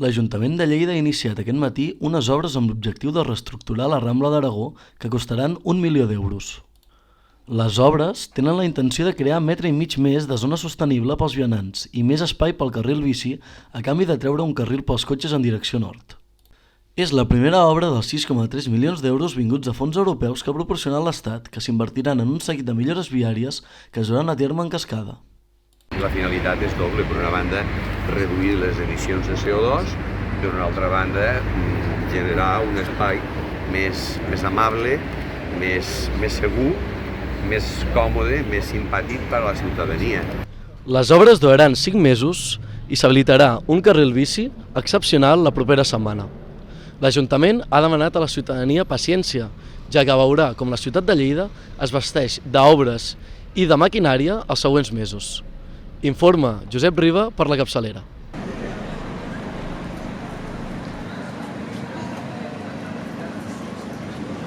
L'Ajuntament de Lleida ha iniciat aquest matí unes obres amb l'objectiu de reestructurar la Rambla d'Aragó que costaran 1 milió d'euros. Les obres tenen la intenció de crear 1,5 metres més de zona sostenible pels vianants i més espai pel carril bici a canvi de treure un carril pels cotxes en direcció nord. És la primera obra dels 6,3 milions d'euros vinguts de fons europeus que ha proporcionat l'Estat, que s'invertiran en un seguit de millores viàries que es duran a terme en cascada. La finalitat és doble. Per una banda, reduir les emissions de CO2, per una altra banda, generar un espai més amable, més segur, més còmode, més simpàtic per a la ciutadania. Les obres duraran 5 mesos i s'habilitarà un carril bici excepcional la propera setmana. L'Ajuntament ha demanat a la ciutadania paciència, ja que veurà com la ciutat de Lleida es vesteix d'obres i de maquinària els següents mesos. Informa Josep Riba per la capçalera.